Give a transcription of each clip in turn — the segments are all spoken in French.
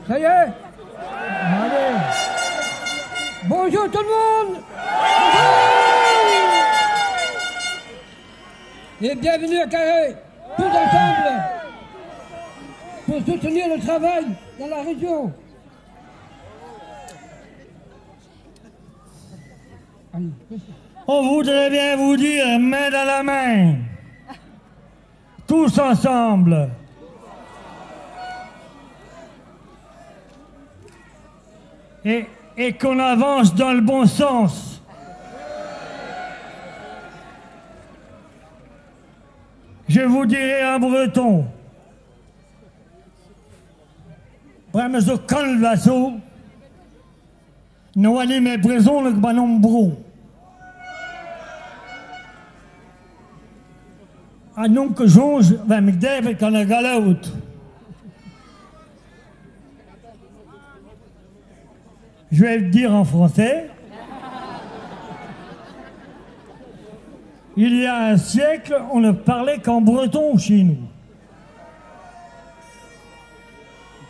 Ça y est? Allez. Bonjour tout le monde. Et bienvenue à Carré, tous ensemble, pour soutenir le travail dans la région. On voudrait bien vous dire main dans la main, tous ensemble. Et qu'on avance dans le bon sens. Je vous dirai en breton. Brame zo kan lasso. No ali me breson le banon bro. Ah non que jonge, ben me deve kan a galout. Je vais le dire en français. Il y a un siècle, on ne parlait qu'en breton chez nous.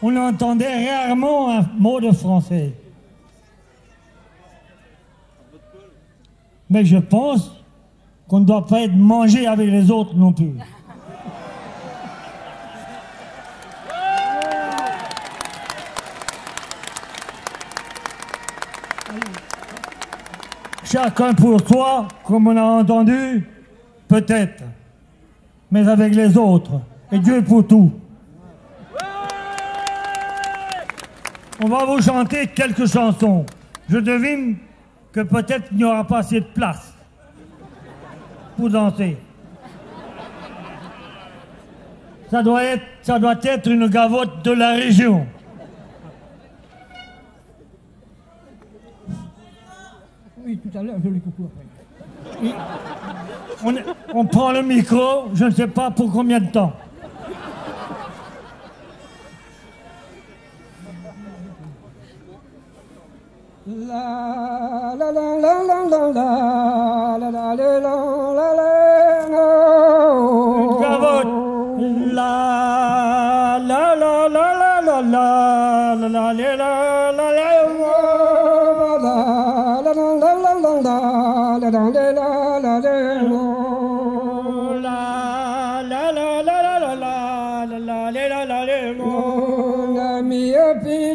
On entendait rarement un mot de français. Mais je pense qu'on ne doit pas être mangé avec les autres non plus. Chacun pour soi, comme on a entendu, peut-être, mais avec les autres, et Dieu pour tout. On va vous chanter quelques chansons. Je devine que peut-être il n'y aura pas assez de place pour danser. Ça doit être une gavotte de la région. Oui, tout à l'heure, je l'ai coucou après. On prend le micro, je ne sais pas pour combien de temps. La la la la la la la la la la la la. Gavotte. La la la la la la la la la la la la.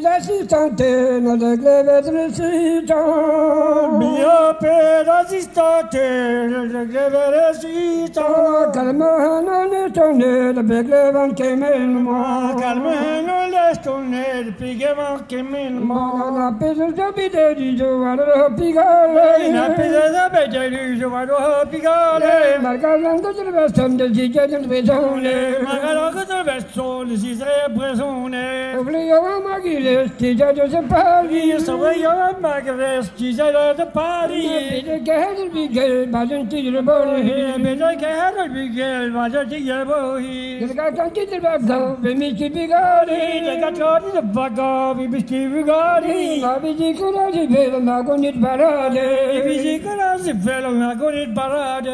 L'assistante, notre glaive résistant. Miope l'assistante, notre glaive résistant. Calme, non est tourné, le glaive qui mène moi. Calme, non laisse tourner, le pigement qui mène moi. On a payé de bide du jour à le pigale. On a payé de bide du jour à le pigale. Margalant de la personne de Gigi de Brisonne. Margalant de la personne de Gigi de Brisonne. Oublions ma guille. Déjà de Paris, Savoir Margaret, déjà de Paris. Mais le gars de Bigel, Balanti de Boy. Mais le gars de Bigel, Balanti de Boy. Le gars de Bagdad, Bimiki Bigari. Le gars de Bagdad, Bimiki Bigari. Ma visite à Zibel, Magonit Barade. Visite à Zibel, Magonit Barade.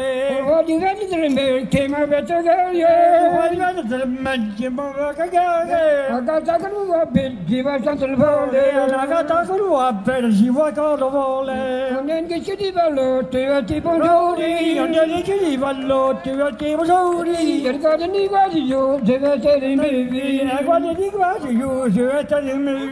Oh, du gars de Rimel, came a better girl. Oh, du gars de Rimel, came a better girl. I got a good bit, give us something. J'y vois quand on vole. On est que tu dis valot, tu as tes bonjours. On est que tu dis valot, tu as tes bonjours. Il regarde ni quoi du jour, je vais te remettre. Il regarde ni quoi du jour, je vais te remettre.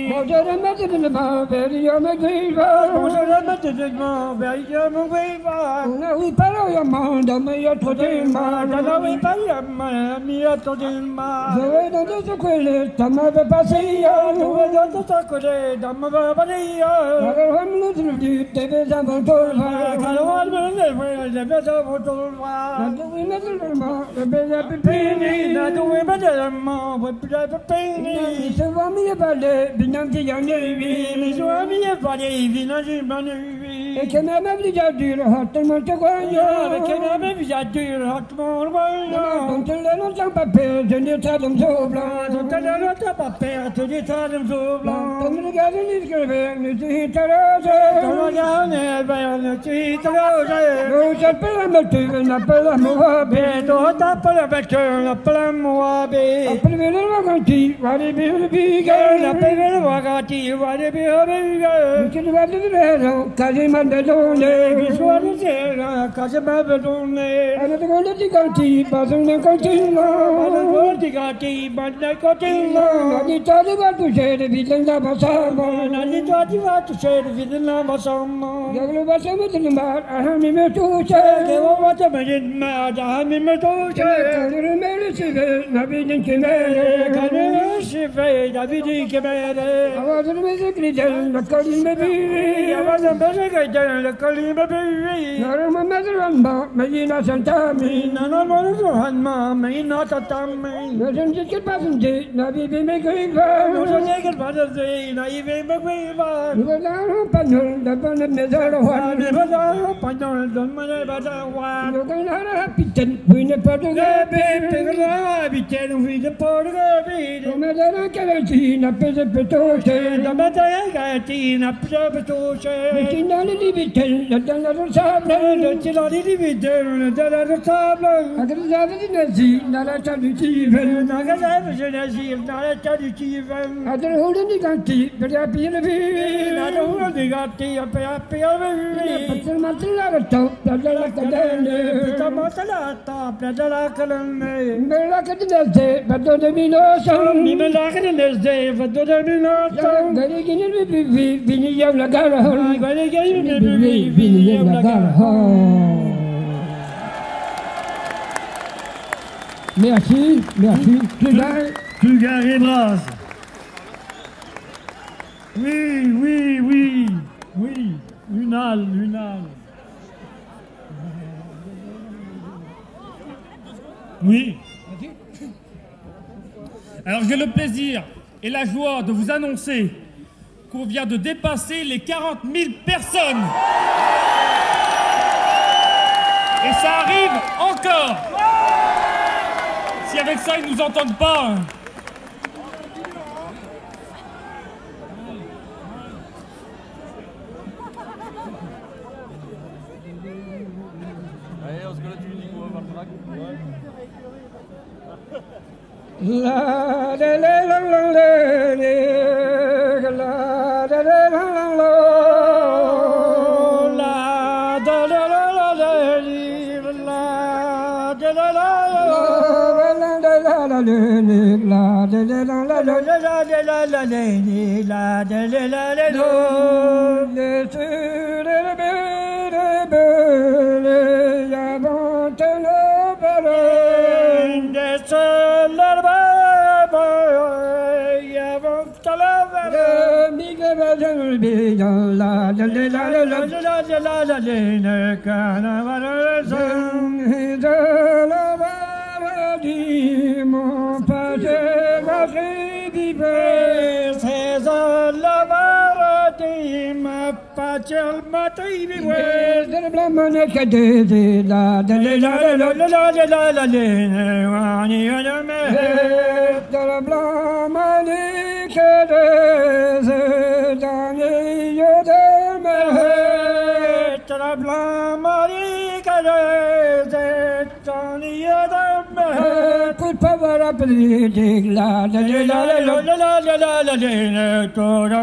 Bon, je remets de ma vers me griva. Bon, je remets de ma vers me griva. On a eu parlé à mon mais il y a trop de mal. On a eu parlé à mon mais il y a trop de mal. Je vais dans ce coin, ça m'avait passé. Je vais dans ce coin. Dans ma valise, alors on nous dit des besoins pour voir. Alors on nous dit des besoins pour voir. Nous nous mettons le besoin pour payer. Nous nous mettons le payer. Je vois mieux parler, bien qu'il y en ait eu. Je vois mieux parler, bien qu'il y en ait eu. Et que même déjà dur, tellement te croyant. Et que même déjà dur, tellement te croyant. Donc le nom temps pas perdre, je n'ai pas de m'so blanc. Tout à l'heure, t'as pas peur, tu dis t'as le jour blanc. Comme le gars de l'île que vers le titre rose. Comme le gars vers le titre rose. Nous appelons la météo, on appelle la Moabé. Toi, t'appelles la météo, on appelle la Moabé. Appelle le Waganti, Walibi, le Biga. Appelle le Waganti, Walibi, le Biga. Tu dois te dire, Kazima de Donne. Sois le ciel, Kazima de Donne. Alors, le Tiganti, pas un continent. Le Tiganti, pas un continent. On dit, toi, tu vas toucher le vide de la Bassama. On dit, toi, tu vas toucher le vide de la Bassama. Le Bassama de la Mar, Ahami me touche. Le Bassama de la Mar, Ahami me touche. Le Mélicivé, Navidin Kimere. Le Chivé, Navidin Kimere. Avant de me écrire, le colis me vit. Avant de me écrire, le colis me vit. Non, me mettre en bas, mais il n'a pas mis. Non, non, non, mais il n'a pas mis. Je ne sais pas si j'ai navigué mes griffes. Je ne sais pas si j'ai navigué mes griffes. Nous voilà un panneau de bonne maison. Nous voilà un panneau de bonne maison. Nous voilà un capitaine, oui, ne pas de gabé. Nous voilà un capitaine, oui, ne pas de gabé. Nous me donne un cavalier, n'a pas de pétoche. Nous me donne un cavalier, n'a pas de pétoche. Mais qui dans les limites, le dans le sable. Le qui dans les limites, le dans le sable. Agréable de nazi, dans la table du Tivel. Agréable de nazi, dans la table du Tivel. Adoro le Niganti, per la pire vie. Adoro le Niganti, per la pire vie. Per mangiare per la cadene. Per mangiare per la cadene. Me la cadene, vado da Minoso. Me la cadene, vado da Minoso. Gari gini vivi, vini io la gara. Gari gini vivi, vini io la gara. Merci, merci. Tulgar et Bras. Oui, oui, oui, oui. Une halle, une halle. Oui. Alors j'ai le plaisir et la joie de vous annoncer qu'on vient de dépasser les 40 000 personnes. Et ça arrive encore. Si avec ça ils nous entendent pas. Allez, on se connaît, tu lui dis qu'on va voir le drague. La la la la la la la la la la la mon passé va se vivre. C'est la paradis, ma pachel matai vive. C'est le blanc monnaie que des la la la la la la la c'est le blanc monnaie que des derniers de mer. C'est le blanc monnaie que des derniers de mer. Écoute pas voir la politique la la la la la la la tout le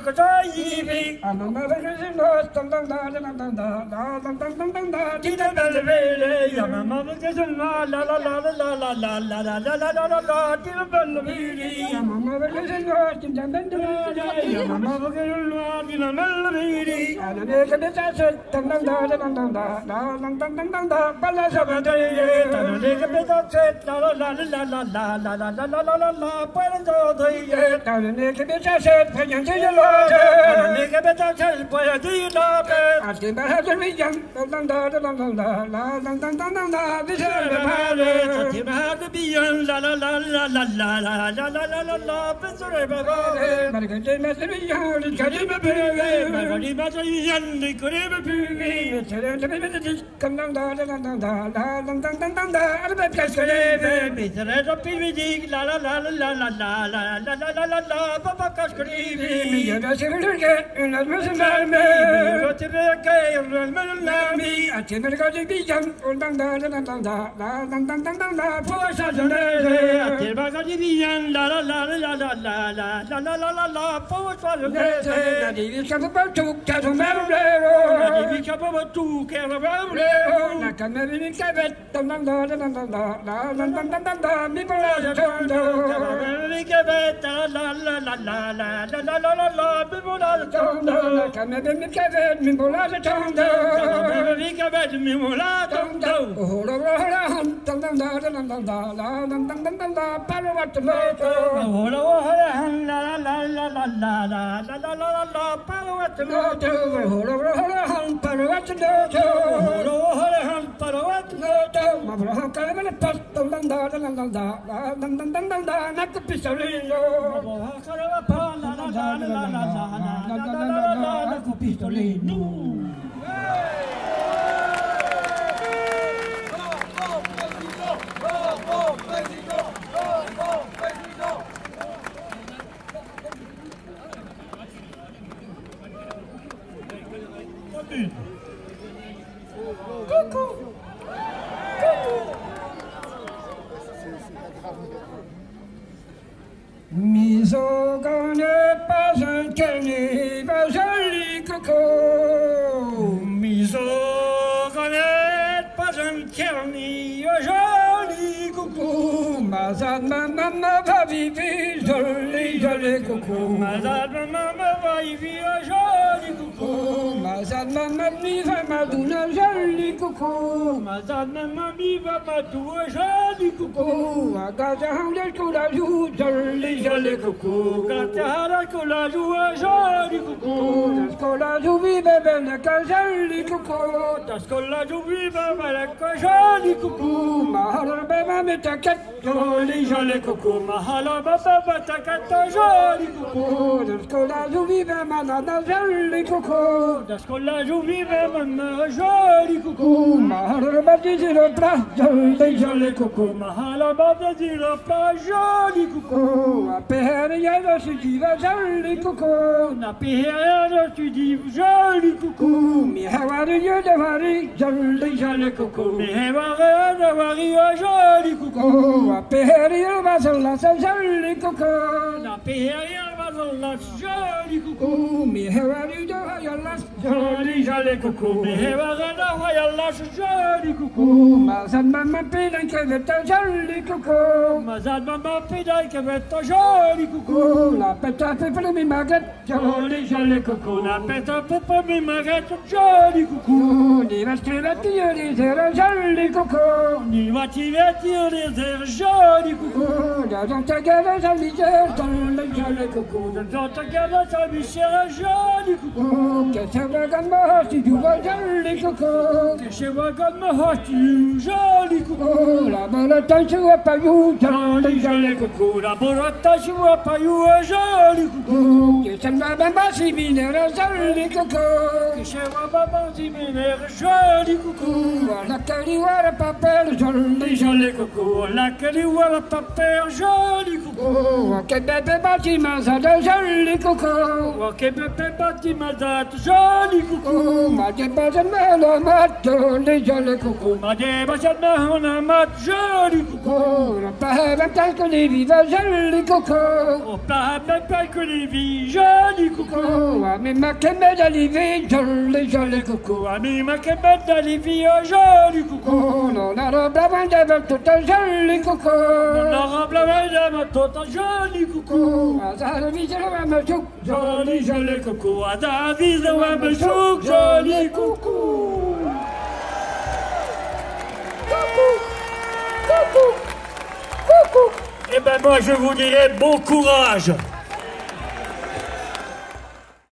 What Baïvi. Ah, maman, je suis lost. Dun, dun, dun, dun, dun, dun, dun, dun, dun, dun, dun, dun. Tita belle vele, ya maman veut que je la la la la la la la la la la la la la la. Tita belle vele. Ah, maman, je suis lost. Dun, dun, dun, dun, dun. Ya maman veut que je la tita belle vele. Ah, le mec de ta tête. Dun, dun, dun, dun, dun, dun, dun, dun, dun, dun, dun. Pas la sabadée. T'as donné que pédale cette la la la la la la la la la la la la la. Pas la sabadée. T'as le mec de ta tête. Président de l'ordre. T'as donné que pédale cette pas la dire la paix. Ah, t'es malade de l'Iran. Dun, dun, dun, dun, dun, dun, dun, dun, dun, dun, dun, dun. Viens le mal. T'es malade de bien la la la la la la la la la la la la. Pensez pas mal. Malgré mes servitions, les cadets me payent. Magali Matalian, les collègues me puent. Comme dans elle va presque lever. Mais c'est la pile la la la la la la la la la la la la. Papa cache que Mais il y a les la sécurité, une atmosphère d'armée. À tes mercades de bijan, pour changer. T'es Magali Vian, la la la la la la la la la la la la. Pour changer. La division de partout, qu'à son mère. La division de tout, qu'elle va La caméra d'une cavette, mi pour la la caméra d'une cavette, mi pour la Miso n'est pas un canif, un joli coco. Miso n'est pas un kerni, un joli coucou. Mazad maman va vivre, joli coco. Mazad maman va y vivre, un joli coucou. Mazad maman mi va madouna, joli coco. Mazad maman mi va madou, un joli coucou. Agaza de coulajou, joli coco. Gatara colajou, un joli coucou. Coulajou vive ben joli coco. Das colajou vive avec un joli coucou. Mahalo beba me taket, Joli coucou. Mahala baba takat, un joli coucou. Coulajou vive manada, joli coco. Das colajou vive un joli coucou. Mahalo baptise le plat, joli coco. Mahala baba dit le plat, joli coucou. A perrière se dit joli coco. Na période tu dis joli coucou. Mi hawari de vari, joli coco. Mais Hévaré de Marie, un joli coucou. A perrière va se lancer, joli coco. Na période va dans la joli coucou. Mi hawari de hayalas, Joli coucou. Mais Hévaré de Royal, joli coucou. Mazad maman pédin crevette, joli coco. Mazad maman pédale qui va être un joli coucou. La pète à peu près mes maguettes, Joli coucou. Na pète un peu pour mes marettes, joli coucou. Des vaches crévatives, des airs, joli coco. Ni va-t-il tire les airs, joli coucou. La gente gale, joli coco. Dans ta galère, ça lui cher, joli coucou. Que ça va comme moi, si tu vois, joli coco. Que chez moi, comme ma hostie, joli coucou. La bonne taille, tu vois pas où, Joli coucou. La borotta, je vois pas où, joli coucou. que ça va même pas si bien, joli coco. Que chez moi, maman, dit ménère, joli coucou. La caliwara papel, Joli coucou. La caliwara papier, joli coucou. Que bébé bâtiment, ça de joli coucou. Oh, que me fait bâti ma date, joli coucou. Ma dépasse la mat, joli joli coucou. Ma dépasse la mat, joli coucou. On pas même temps que les vivants, joli coucou. On pas même pas que les vies, joli coucou. Mais ma camée d'olivier, joli joli coucou. Ami ma cabane d'Olivier, joli coucou. Non, la robe avant de tout un joli coucou. La robe la veille de tout un joli coucou. Joli, joli coucou. À David, le Wambechouk, joli coucou. Eh ben moi je vous dirais bon courage.